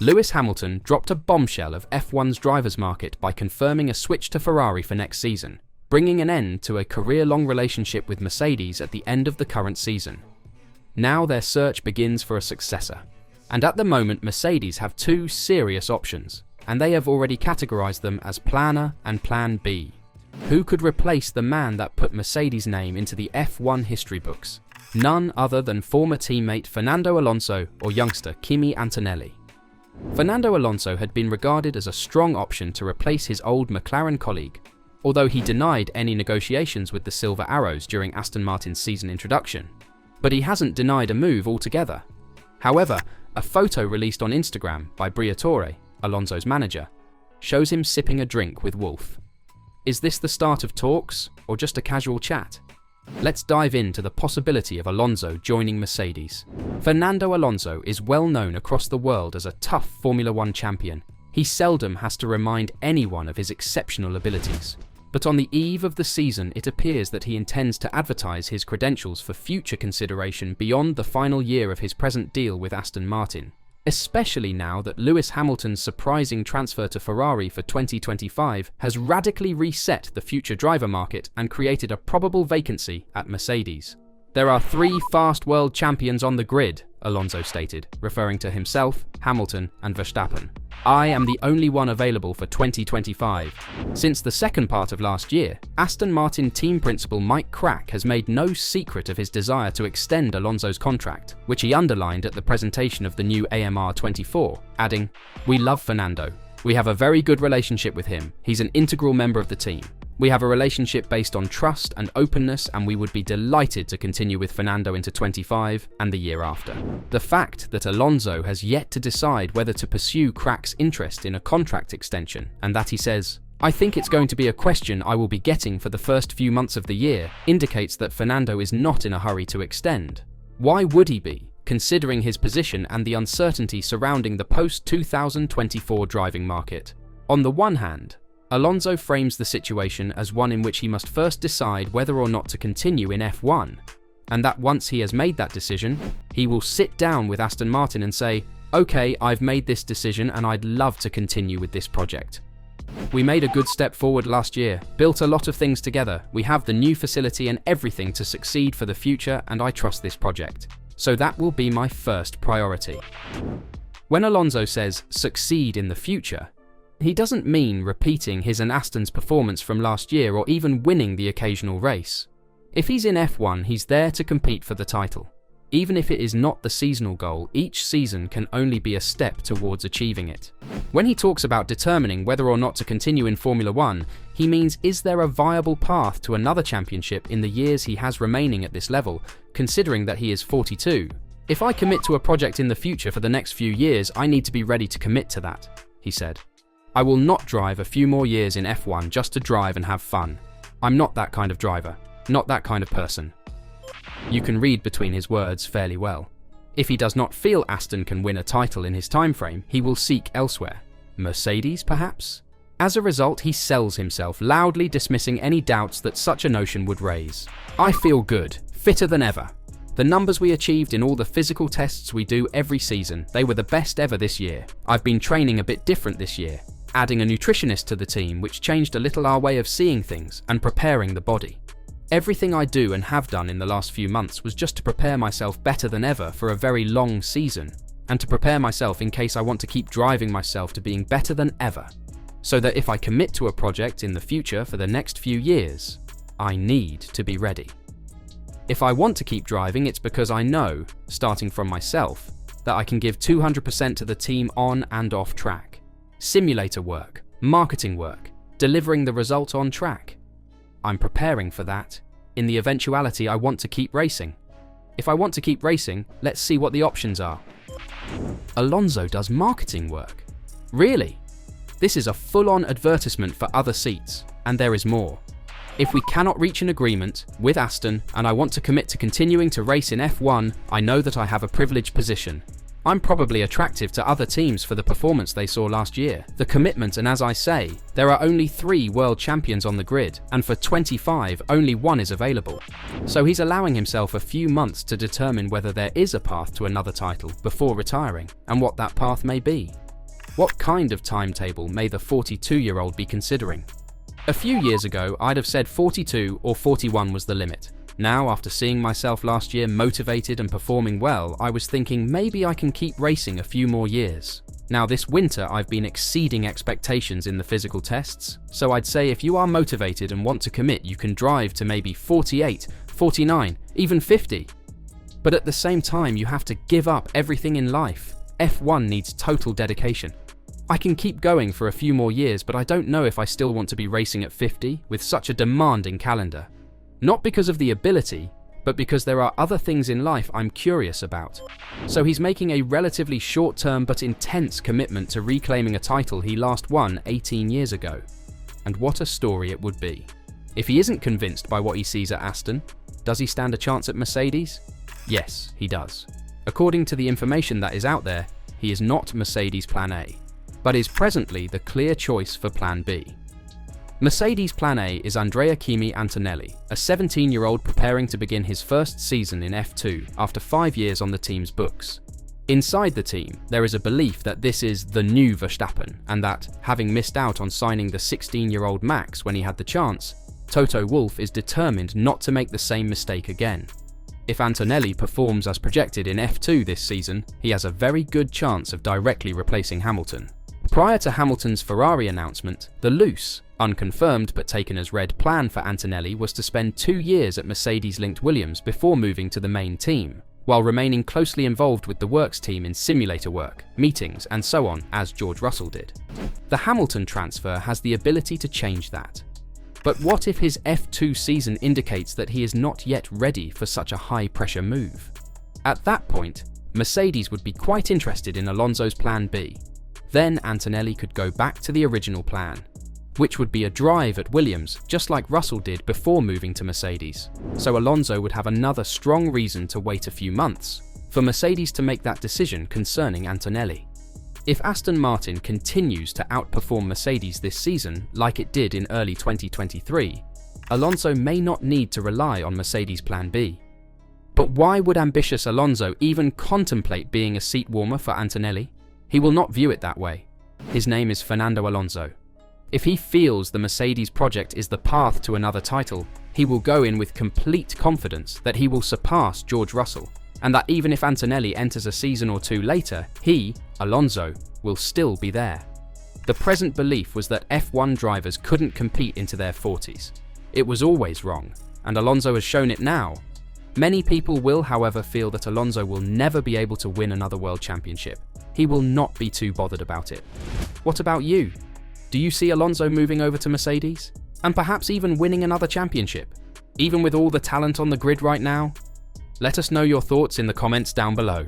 Lewis Hamilton dropped a bombshell of F1's drivers' market by confirming a switch to Ferrari for next season, bringing an end to a career-long relationship with Mercedes at the end of the current season. Now their search begins for a successor. And at the moment, Mercedes have two serious options, and they have already categorized them as Plan A and Plan B. Who could replace the man that put Mercedes' name into the F1 history books? None other than former teammate Fernando Alonso or youngster Kimi Antonelli. Fernando Alonso had been regarded as a strong option to replace his old McLaren colleague, although he denied any negotiations with the Silver Arrows during Aston Martin's season introduction. But he hasn't denied a move altogether. However, a photo released on Instagram by Briatore, Alonso's manager, shows him sipping a drink with Wolff. Is this the start of talks, or just a casual chat? Let's dive into the possibility of Alonso joining Mercedes. Fernando Alonso is well known across the world as a tough Formula One champion. He seldom has to remind anyone of his exceptional abilities. But on the eve of the season, it appears that he intends to advertise his credentials for future consideration beyond the final year of his present deal with Aston Martin. Especially now that Lewis Hamilton's surprising transfer to Ferrari for 2025 has radically reset the future driver market and created a probable vacancy at Mercedes. There are 3 fast world champions on the grid, Alonso stated, referring to himself, Hamilton, and Verstappen. I am the only one available for 2025. Since the second part of last year, Aston Martin team principal Mike Crack has made no secret of his desire to extend Alonso's contract, which he underlined at the presentation of the new AMR 24, adding, "We love Fernando. We have a very good relationship with him. He's an integral member of the team. We have a relationship based on trust and openness, and we would be delighted to continue with Fernando into 25 and the year after." The fact that Alonso has yet to decide whether to pursue Crack's interest in a contract extension, and that he says, "I think it's going to be a question I will be getting for the first few months of the year," indicates that Fernando is not in a hurry to extend. Why would he be, considering his position and the uncertainty surrounding the post-2024 driving market? On the one hand, Alonso frames the situation as one in which he must first decide whether or not to continue in F1, and that once he has made that decision, he will sit down with Aston Martin and say, "Okay, I've made this decision and I'd love to continue with this project. We made a good step forward last year, built a lot of things together, we have the new facility and everything to succeed for the future, and I trust this project. So that will be my first priority." When Alonso says succeed in the future, he doesn't mean repeating his and Aston's performance from last year or even winning the occasional race. If he's in F1, he's there to compete for the title. Even if it is not the seasonal goal, each season can only be a step towards achieving it. When he talks about determining whether or not to continue in Formula One, he means, is there a viable path to another championship in the years he has remaining at this level, considering that he is 42? "If I commit to a project in the future for the next few years, I need to be ready to commit to that," he said. "I will not drive a few more years in F1 just to drive and have fun. I'm not that kind of driver, not that kind of person." You can read between his words fairly well. If he does not feel Aston can win a title in his time frame, he will seek elsewhere. Mercedes, perhaps? As a result, he sells himself, loudly dismissing any doubts that such a notion would raise. "I feel good, fitter than ever. The numbers we achieved in all the physical tests we do every season, they were the best ever this year. I've been training a bit different this year, adding a nutritionist to the team, which changed a little our way of seeing things and preparing the body. Everything I do and have done in the last few months was just to prepare myself better than ever for a very long season, and to prepare myself in case I want to keep driving myself to being better than ever, so that if I commit to a project in the future for the next few years, I need to be ready. If I want to keep driving, it's because I know, starting from myself, that I can give 200% to the team on and off track. Simulator work, marketing work, delivering the result on track. I'm preparing for that, in the eventuality I want to keep racing. If I want to keep racing, let's see what the options are." Alonso does marketing work. Really? This is a full-on advertisement for other seats, and there is more. If we cannot reach an agreement with Aston and I want to commit to continuing to race in F1, I know that I have a privileged position. I'm probably attractive to other teams for the performance they saw last year, the commitment, and as I say, there are only 3 world champions on the grid, and for 25, only 1 is available. So he's allowing himself a few months to determine whether there is a path to another title before retiring, and what that path may be. What kind of timetable may the 42-year-old be considering? A few years ago, I'd have said 42 or 41 was the limit. Now, after seeing myself last year motivated and performing well, I was thinking maybe I can keep racing a few more years. Now, this winter I've been exceeding expectations in the physical tests, so I'd say if you are motivated and want to commit, you can drive to maybe 48, 49, even 50. But at the same time, you have to give up everything in life. F1 needs total dedication. I can keep going for a few more years, but I don't know if I still want to be racing at 50 with such a demanding calendar. Not because of the ability, but because there are other things in life I'm curious about. So he's making a relatively short-term but intense commitment to reclaiming a title he last won 18 years ago. And what a story it would be. If he isn't convinced by what he sees at Aston, does he stand a chance at Mercedes? Yes, he does. According to the information that is out there, he is not Mercedes Plan A, but is presently the clear choice for Plan B. Mercedes Plan A is Andrea Kimi Antonelli, a 17-year-old preparing to begin his first season in F2 after 5 years on the team's books. Inside the team, there is a belief that this is the new Verstappen, and that, having missed out on signing the 16-year-old Max when he had the chance, Toto Wolff is determined not to make the same mistake again. If Antonelli performs as projected in F2 this season, he has a very good chance of directly replacing Hamilton. Prior to Hamilton's Ferrari announcement, the loose, unconfirmed but taken as read plan for Antonelli was to spend 2 years at Mercedes-linked Williams before moving to the main team, while remaining closely involved with the works team in simulator work, meetings, and so on, as George Russell did. The Hamilton transfer has the ability to change that. But what if his F2 season indicates that he is not yet ready for such a high-pressure move? At that point, Mercedes would be quite interested in Alonso's Plan B. Then Antonelli could go back to the original plan, which would be a drive at Williams, just like Russell did before moving to Mercedes. So Alonso would have another strong reason to wait a few months for Mercedes to make that decision concerning Antonelli. If Aston Martin continues to outperform Mercedes this season like it did in early 2023, Alonso may not need to rely on Mercedes Plan B. But why would ambitious Alonso even contemplate being a seat warmer for Antonelli? He will not view it that way. His name is Fernando Alonso. If he feels the Mercedes project is the path to another title, he will go in with complete confidence that he will surpass George Russell, and that even if Antonelli enters a season or two later, he, Alonso, will still be there. The present belief was that F1 drivers couldn't compete into their 40s. It was always wrong, and Alonso has shown it now. Many people will, however, feel that Alonso will never be able to win another world championship. He will not be too bothered about it. What about you? Do you see Alonso moving over to Mercedes? And perhaps even winning another championship? Even with all the talent on the grid right now? Let us know your thoughts in the comments down below.